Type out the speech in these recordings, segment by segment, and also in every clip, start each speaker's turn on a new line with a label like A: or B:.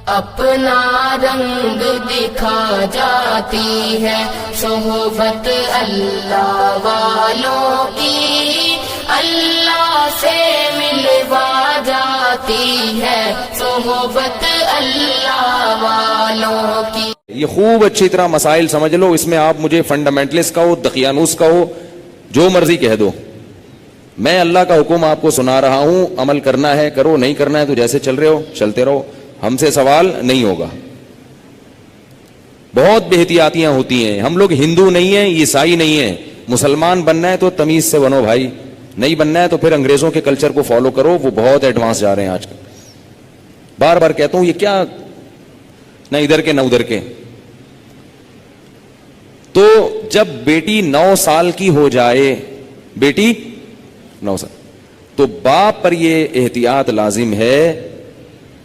A: اپنا رنگ دکھا جاتی ہے صحبت اللہ والوں کی، اللہ سے ملوا جاتی ہے صحبت اللہ والوں کی۔
B: یہ خوب اچھی طرح مسائل سمجھ لو، اس میں آپ مجھے فنڈامنٹلسٹ کہو، دقیانوس کہو، جو مرضی کہہ دو، میں اللہ کا حکم آپ کو سنا رہا ہوں، عمل کرنا ہے کرو، نہیں کرنا ہے تو جیسے چل رہے ہو چلتے رہو، ہم سے سوال نہیں ہوگا۔ بہت بے احتیاطیاں ہوتی ہیں، ہم لوگ ہندو نہیں ہیں، عیسائی نہیں ہیں، مسلمان بننا ہے تو تمیز سے بنو بھائی، نہیں بننا ہے تو پھر انگریزوں کے کلچر کو فالو کرو، وہ بہت ایڈوانس جا رہے ہیں آج کل۔ بار بار کہتا ہوں یہ کیا نہ ادھر کے نہ ادھر کے۔ تو جب بیٹی 9 سال کی ہو جائے، بیٹی 9 سال، تو باپ پر یہ احتیاط لازم ہے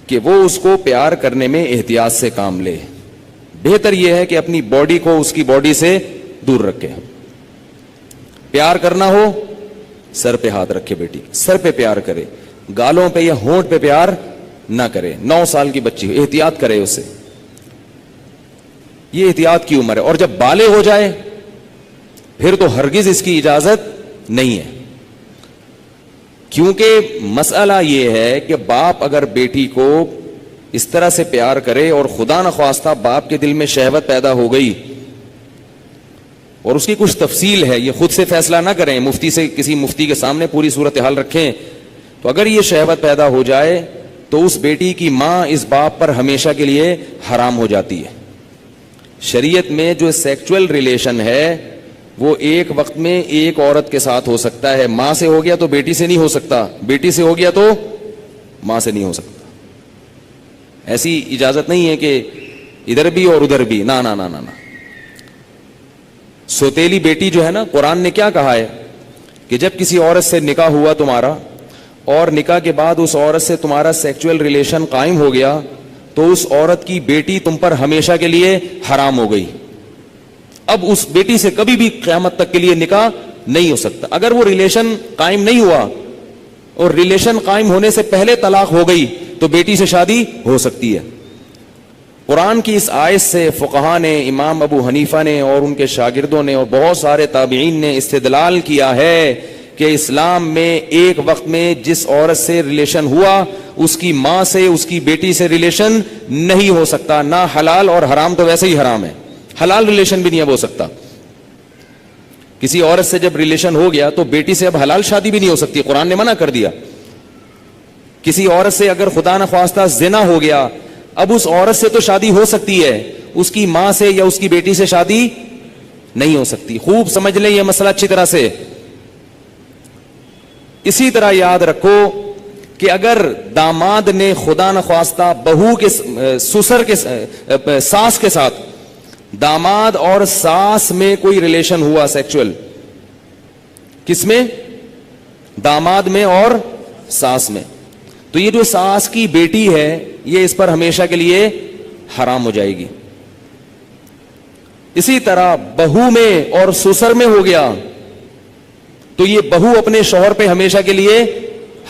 B: کہ وہ اس کو پیار کرنے میں احتیاط سے کام لے۔ بہتر یہ ہے کہ اپنی باڈی کو اس کی باڈی سے دور رکھے۔ پیار کرنا ہو سر پہ ہاتھ رکھے، بیٹی سر پہ پیار کرے، گالوں پہ یا ہونٹ پہ پیار نہ کرے۔ 9 سال کی بچی احتیاط کرے اسے، یہ احتیاط کی عمر ہے۔ اور جب بالغ ہو جائے پھر تو ہرگز اس کی اجازت نہیں ہے، کیونکہ مسئلہ یہ ہے کہ باپ اگر بیٹی کو اس طرح سے پیار کرے اور خدا نخواستہ باپ کے دل میں شہوت پیدا ہو گئی، اور اس کی کچھ تفصیل ہے، یہ خود سے فیصلہ نہ کریں، مفتی سے کسی مفتی کے سامنے پوری صورتحال رکھیں، تو اگر یہ شہوت پیدا ہو جائے تو اس بیٹی کی ماں اس باپ پر ہمیشہ کے لیے حرام ہو جاتی ہے۔ شریعت میں جو سیکچول ریلیشن ہے وہ ایک وقت میں ایک عورت کے ساتھ ہو سکتا ہے، ماں سے ہو گیا تو بیٹی سے نہیں ہو سکتا، بیٹی سے ہو گیا تو ماں سے نہیں ہو سکتا۔ ایسی اجازت نہیں ہے کہ ادھر بھی اور ادھر بھی، نہ نہ نہ نہ۔ سوتیلی بیٹی جو ہے نا، قرآن نے کیا کہا ہے کہ جب کسی عورت سے نکاح ہوا تمہارا اور نکاح کے بعد اس عورت سے تمہارا سیکچول ریلیشن قائم ہو گیا تو اس عورت کی بیٹی تم پر ہمیشہ کے لیے حرام ہو گئی۔ اب اس بیٹی سے کبھی بھی قیامت تک کے لیے نکاح نہیں ہو سکتا۔ اگر وہ ریلیشن قائم نہیں ہوا اور ریلیشن قائم ہونے سے پہلے طلاق ہو گئی تو بیٹی سے شادی ہو سکتی ہے۔ قرآن کی اس آیت سے فقہاء نے، امام ابو حنیفہ نے اور ان کے شاگردوں نے اور بہت سارے تابعین نے استدلال کیا ہے کہ اسلام میں ایک وقت میں جس عورت سے ریلیشن ہوا اس کی ماں سے، اس کی بیٹی سے ریلیشن نہیں ہو سکتا، نہ حلال، اور حرام تو ویسے ہی حرام ہے، حلال ریلیشن بھی نہیں اب ہو سکتا۔ کسی عورت سے جب ریلیشن ہو گیا تو بیٹی سے اب حلال شادی بھی نہیں ہو سکتی، قرآن نے منع کر دیا۔ کسی عورت سے اگر خدا نخواستہ زنا ہو گیا، اب اس عورت سے تو شادی ہو سکتی ہے، اس کی ماں سے یا اس کی بیٹی سے شادی نہیں ہو سکتی۔ خوب سمجھ لیں یہ مسئلہ اچھی طرح سے۔ اسی طرح یاد رکھو کہ اگر داماد نے خدا نخواستہ بہو کے سسر کے ساس کے ساتھ، داماد اور ساس میں کوئی ریلیشن ہوا سیکچول، کس میں؟ داماد میں اور ساس میں، تو یہ جو ساس کی بیٹی ہے یہ اس پر ہمیشہ کے لیے حرام ہو جائے گی۔ اسی طرح بہو میں اور سسر میں ہو گیا تو یہ بہو اپنے شوہر پہ ہمیشہ کے لیے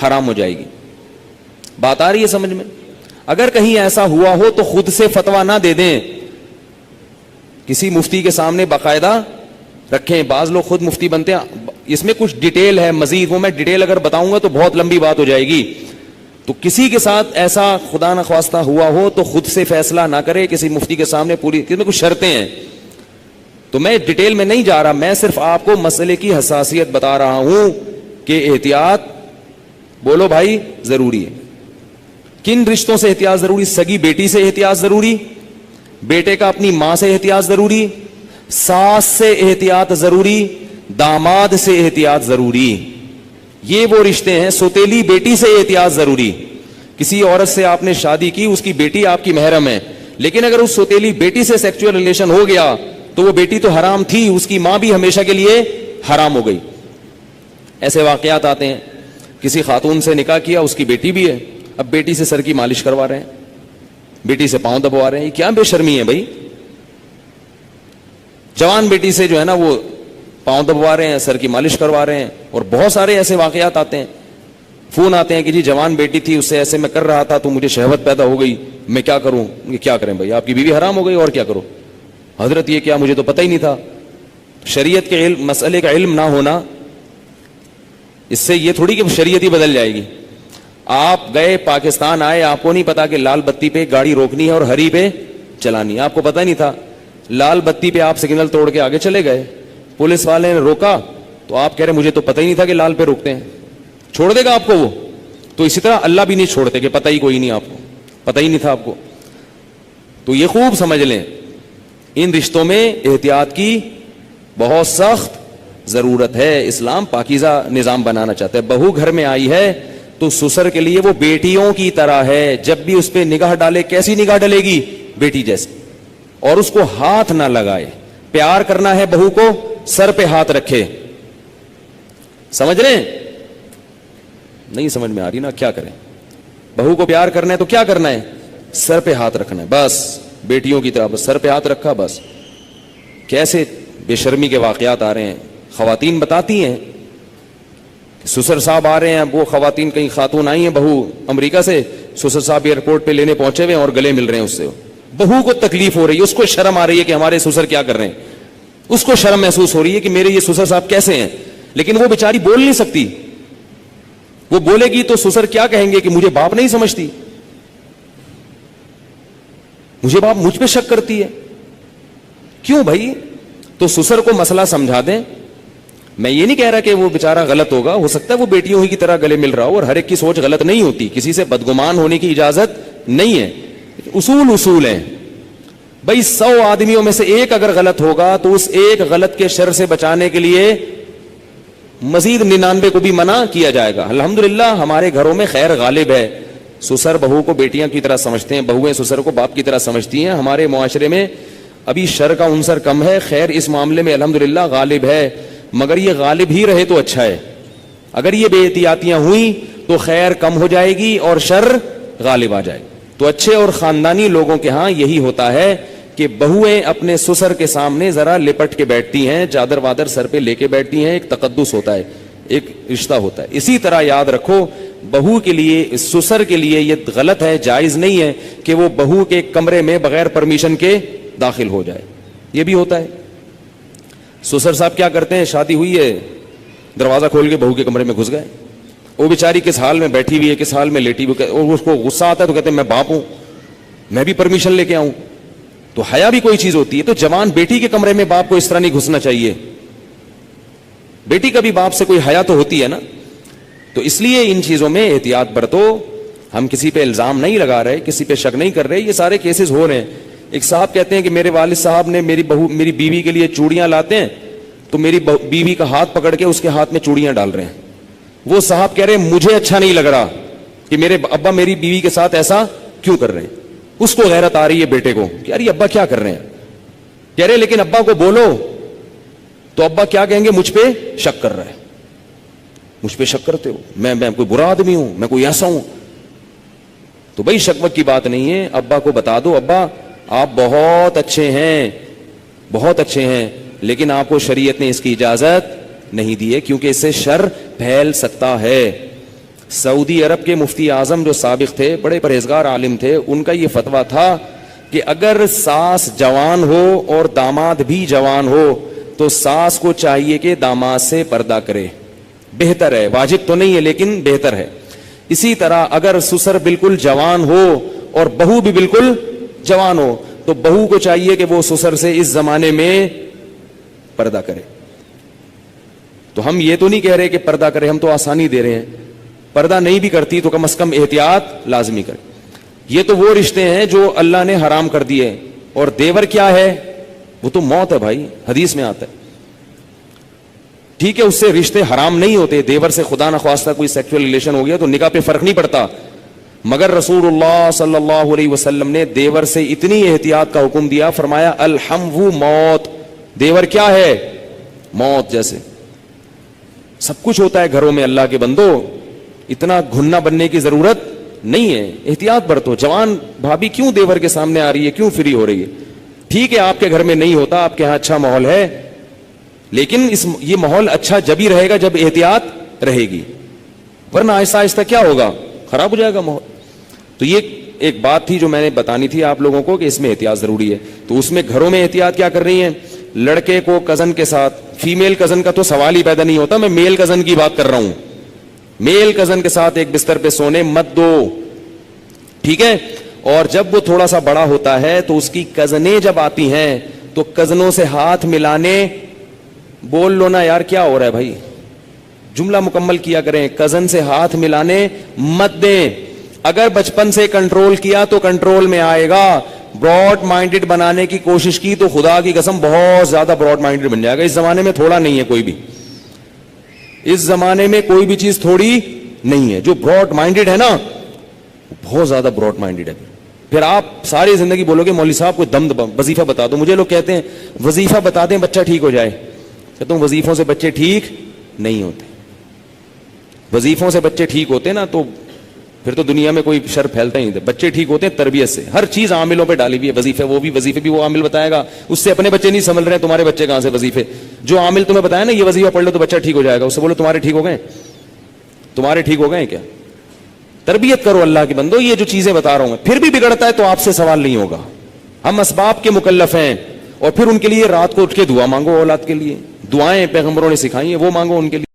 B: حرام ہو جائے گی۔ بات آ رہی ہے سمجھ میں؟ اگر کہیں ایسا ہوا ہو تو خود سے فتویٰ نہ دے دیں، کسی مفتی کے سامنے باقاعدہ رکھیں۔ بعض لوگ خود مفتی بنتے ہیں، اس میں کچھ ڈیٹیل ہے مزید، وہ میں ڈیٹیل اگر بتاؤں گا تو بہت لمبی بات ہو جائے گی۔ تو کسی کے ساتھ ایسا خدا نخواستہ ہوا ہو تو خود سے فیصلہ نہ کرے، کسی مفتی کے سامنے پوری، اس میں کچھ شرطیں ہیں، تو میں ڈیٹیل میں نہیں جا رہا، میں صرف آپ کو مسئلے کی حساسیت بتا رہا ہوں کہ احتیاط، بولو بھائی، ضروری ہے۔ کن رشتوں سے احتیاط ضروری؟ سگی بیٹی سے احتیاط ضروری، بیٹے کا اپنی ماں سے احتیاط ضروری، ساس سے احتیاط ضروری، داماد سے احتیاط ضروری۔ یہ وہ رشتے ہیں۔ سوتیلی بیٹی سے احتیاط ضروری، کسی عورت سے آپ نے شادی کی، اس کی بیٹی آپ کی محرم ہے، لیکن اگر اس سوتیلی بیٹی سے سیکچول ریلیشن ہو گیا تو وہ بیٹی تو حرام تھی، اس کی ماں بھی ہمیشہ کے لیے حرام ہو گئی۔ ایسے واقعات آتے ہیں، کسی خاتون سے نکاح کیا، اس کی بیٹی بھی ہے، اب بیٹی سے سر کی مالش کروا رہے ہیں، بیٹی سے پاؤں دبوا رہے ہیں، یہ کیا بے شرمی ہے بھائی؟ جوان بیٹی سے جو ہے نا وہ پاؤں دبوا رہے ہیں، سر کی مالش کروا رہے ہیں، اور بہت سارے ایسے واقعات آتے ہیں۔ فون آتے ہیں کہ جی جوان بیٹی تھی، اس سے ایسے میں کر رہا تھا تو مجھے شہوت پیدا ہو گئی، میں کیا کروں؟ کیا کریں بھائی، آپ کی بیوی حرام ہو گئی اور کیا کرو؟ حضرت یہ کیا، مجھے تو پتہ ہی نہیں تھا۔ شریعت کے علم، مسئلے کا علم نہ ہونا، اس سے یہ تھوڑی کہ شریعت ہی بدل جائے گی۔ آپ گئے پاکستان آئے، آپ کو نہیں پتا کہ لال بتی پہ گاڑی روکنی ہے اور ہری پہ چلانی ہے، آپ کو پتہ نہیں تھا۔ لال بتی پہ آپ سگنل توڑ کے آگے چلے گئے، پولیس والے نے روکا تو آپ کہہ رہے مجھے تو پتہ ہی نہیں تھا کہ لال پہ روکتے ہیں، چھوڑ دے گا آپ کو وہ؟ تو اسی طرح اللہ بھی نہیں چھوڑتے کہ پتہ ہی کوئی نہیں، آپ کو پتہ ہی نہیں تھا آپ کو۔ تو یہ خوب سمجھ لیں، ان رشتوں میں احتیاط کی بہت سخت ضرورت ہے۔ اسلام پاکیزہ نظام بنانا چاہتا ہے۔ بہو گھر میں آئی ہے تو سسر کے لیے وہ بیٹیوں کی طرح ہے، جب بھی اس پہ نگاہ ڈالے، کیسی نگاہ ڈالے گی؟ بیٹی جیسے، اور اس کو ہاتھ نہ لگائے۔ پیار کرنا ہے بہو کو، سر پہ ہاتھ رکھے۔ سمجھ رہے ہیں؟ نہیں سمجھ میں آ رہی نا، کیا کریں؟ بہو کو پیار کرنا ہے تو کیا کرنا ہے؟ سر پہ ہاتھ رکھنا ہے، بس بیٹیوں کی طرح، بس سر پہ ہاتھ رکھا بس۔ کیسے بے شرمی کے واقعات آ رہے ہیں، خواتین بتاتی ہیں، سسر صاحب آ رہے ہیں، وہ خواتین کہیں خاتون آئی ہیں بہو امریکہ سے، سسر صاحب ایئرپورٹ پہ لینے پہنچے ہوئے اور گلے مل رہے ہیں اس سے، بہو کو تکلیف ہو رہی ہے، اس کو شرم آ رہی ہے کہ ہمارے سسر کیا کر رہے ہیں، اس کو شرم محسوس ہو رہی ہے کہ میرے یہ سسر صاحب کیسے ہیں، لیکن وہ بیچاری بول نہیں سکتی، وہ بولے گی تو سسر کیا کہیں گے کہ مجھے باپ نہیں سمجھتی، مجھے باپ مجھ پہ شک کرتی ہے۔ کیوں بھائی؟ تو سسر کو مسئلہ سمجھا دیں۔ میں یہ نہیں کہہ رہا کہ وہ بیچارہ غلط ہوگا، ہو سکتا ہے وہ بیٹیوں ہی کی طرح گلے مل رہا ہو، اور ہر ایک کی سوچ غلط نہیں ہوتی، کسی سے بدگمان ہونے کی اجازت نہیں ہے، اصول ہیں بھائی۔ 100 آدمیوں میں سے ایک اگر غلط ہوگا تو اس ایک غلط کے شر سے بچانے کے لیے مزید 99 کو بھی منع کیا جائے گا۔ الحمدللہ ہمارے گھروں میں خیر غالب ہے، سسر بہو کو بیٹیاں کی طرح سمجھتے ہیں، بہویں سسر کو باپ کی طرح سمجھتی ہیں۔ ہمارے معاشرے میں ابھی شر کا عنصر کم ہے، خیر اس معاملے میں الحمدللہ غالب ہے، مگر یہ غالب ہی رہے تو اچھا ہے۔ اگر یہ بے احتیاطیاں ہوئیں تو خیر کم ہو جائے گی اور شر غالب آ جائے گا۔ تو اچھے اور خاندانی لوگوں کے ہاں یہی ہوتا ہے کہ بہویں اپنے سسر کے سامنے ذرا لپٹ کے بیٹھتی ہیں، چادر وادر سر پہ لے کے بیٹھتی ہیں، ایک تقدس ہوتا ہے، ایک رشتہ ہوتا ہے۔ اسی طرح یاد رکھو، بہو کے لیے، سسر کے لیے یہ غلط ہے، جائز نہیں ہے کہ وہ بہو کے کمرے میں بغیر پرمیشن کے داخل ہو جائے، یہ بھی ہوتا ہے۔ سسر صاحب کیا کرتے ہیں، شادی ہوئی ہے، دروازہ کھول کے بہو کے کمرے میں گھس گئے، وہ بیچاری کس حال میں بیٹھی ہوئی ہے، کس حال میں لیٹی ہوئی، اور اس کو غصہ آتا ہے تو کہتے ہیں میں باپ ہوں، میں بھی پرمیشن لے کے آؤں۔ تو حیا بھی کوئی چیز ہوتی ہے، تو جوان بیٹی کے کمرے میں باپ کو اس طرح نہیں گھسنا چاہیے، بیٹی کا بھی باپ سے کوئی حیا تو ہوتی ہے نا۔ تو اس لیے ان چیزوں میں احتیاط برتو۔ ہم کسی پہ الزام نہیں لگا رہے، کسی پہ شک نہیں کر رہے، یہ سارے کیسز ہو رہے ہیں۔ ایک صاحب کہتے ہیں کہ میرے والد صاحب نے میری بیوی کے لیے چوڑیاں لاتے ہیں تو میری بیوی کا ہاتھ پکڑ کے اس کے ہاتھ میں چوڑیاں ڈال رہے ہیں۔ وہ صاحب کہہ رہے ہیں مجھے اچھا نہیں لگ رہا کہ میرے ابا میری بیوی کے ساتھ ایسا کیوں کر رہے ہیں۔ اس کو غیرت آ رہی ہے بیٹے کو کہ یار یہ ابا کیا کر رہے ہیں، کہہ رہے لیکن ابا کو بولو تو ابا کیا کہیں گے، مجھ پہ شک کر رہا ہے، مجھ پہ شک کرتے ہو، میں کوئی برا آدمی ہوں، میں کوئی ایسا ہوں۔ تو بھائی شک وک کی بات نہیں ہے، ابا کو بتا دو ابا آپ بہت اچھے ہیں، بہت اچھے ہیں، لیکن آپ کو شریعت نے اس کی اجازت نہیں دی ہے کیونکہ اس سے شر پھیل سکتا ہے۔ سعودی عرب کے مفتی اعظم جو سابق تھے، بڑے پرہیزگار عالم تھے، ان کا یہ فتویٰ تھا کہ اگر ساس جوان ہو اور داماد بھی جوان ہو تو ساس کو چاہیے کہ داماد سے پردہ کرے، بہتر ہے، واجب تو نہیں ہے لیکن بہتر ہے۔ اسی طرح اگر سسر بالکل جوان ہو اور بہو بھی بالکل جوان ہو تو بہو کو چاہیے کہ وہ سسر سے اس زمانے میں پردہ کرے۔ تو ہم یہ تو نہیں کہہ رہے کہ پردہ کرے، ہم تو آسانی دے رہے ہیں، پردہ نہیں بھی کرتی تو کم از کم احتیاط لازمی کرے۔ یہ تو وہ رشتے ہیں جو اللہ نے حرام کر دیے، اور دیور کیا ہے، وہ تو موت ہے بھائی، حدیث میں آتا ہے۔ ٹھیک ہے اس سے رشتے حرام نہیں ہوتے، دیور سے خدا نخواستہ کوئی سیکسول ریلیشن ہو گیا تو نکاح پہ فرق نہیں پڑتا، مگر رسول اللہ صلی اللہ علیہ وسلم نے دیور سے اتنی احتیاط کا حکم دیا، فرمایا الحمو موت، دیور کیا ہے، موت جیسے۔ سب کچھ ہوتا ہے گھروں میں اللہ کے بندو، اتنا گھننا بننے کی ضرورت نہیں ہے، احتیاط برتو۔ جوان بھابھی کیوں دیور کے سامنے آ رہی ہے، کیوں فری ہو رہی ہے؟ ٹھیک ہے آپ کے گھر میں نہیں ہوتا، آپ کے ہاں اچھا ماحول ہے، لیکن یہ ماحول اچھا جب ہی رہے گا جب احتیاط رہے گی۔ ورنہ آہستہ آہستہ کیا ہوگا, خراب ہو جائے گا ماحول. تو یہ ایک بات تھی جو میں نے بتانی تھی آپ لوگوں کو کہ اس میں احتیاط ضروری ہے. تو اس میں گھروں میں احتیاط کیا کر رہی ہیں, لڑکے کو کزن کے ساتھ, فیمیل کزن کا تو سوال ہی پیدا نہیں ہوتا, میں میل کزن کی بات کر رہا ہوں, میل کزن کے ساتھ ایک بستر پہ سونے مت دو, ٹھیک ہے. اور جب وہ تھوڑا سا بڑا ہوتا ہے تو اس کی کزنیں جب آتی ہیں تو کزنوں سے ہاتھ ملانے, بول لو نا یار کیا ہو رہا ہے بھائی, جملہ مکمل کیا کریں, کزن سے ہاتھ ملانے مت دیں. اگر بچپن سے کنٹرول کیا تو کنٹرول میں آئے گا. براڈ مائنڈڈ بنانے کی کوشش کی تو خدا کی قسم بہت زیادہ براڈ مائنڈڈ بن جائے گا. اس زمانے میں تھوڑا نہیں ہے کوئی بھی, اس زمانے میں کوئی بھی چیز تھوڑی نہیں ہے. جو براڈ مائنڈڈ ہے نا بہت زیادہ براڈ مائنڈڈ ہے. پھر آپ ساری زندگی بولو گے مولوی صاحب کوئی دم وظیفہ بتا دو. مجھے لوگ کہتے ہیں وظیفہ بتا دیں بچہ ٹھیک ہو جائے. کہتا ہوں وظیفوں سے بچے ٹھیک نہیں ہوتے. وظیفوں سے بچے ٹھیک ہوتے نا تو پھر تو دنیا میں کوئی شر پھیلتا ہی نہیں. بچے ٹھیک ہوتے ہیں تربیت سے. ہر چیز عاملوں پہ ڈالی ہوئی ہے. وظیفے وہ بھی, وظیفے بھی وہ عامل بتائے گا, اس سے اپنے بچے نہیں سنبھل رہے ہیں, تمہارے بچے کہاں سے وظیفے. جو عامل تمہیں بتایا نا یہ وظیفہ پڑھ لو تو بچہ ٹھیک ہو جائے گا, اس سے بولو تمہارے ٹھیک ہو گئے, تمہارے ٹھیک ہو گئے کیا. تربیت کرو اللہ کے بندو. یہ جو چیزیں بتا رہا ہوں میں, پھر بھی بگڑتا ہے تو آپ سے سوال نہیں ہوگا. ہم اسباب کے مکلف ہیں. اور پھر ان کے لیے رات کو اٹھ کے دعا مانگو, اولاد کے لیے دعائیں پیغمبروں نے سکھائی ہیں وہ مانگو ان کے لیے.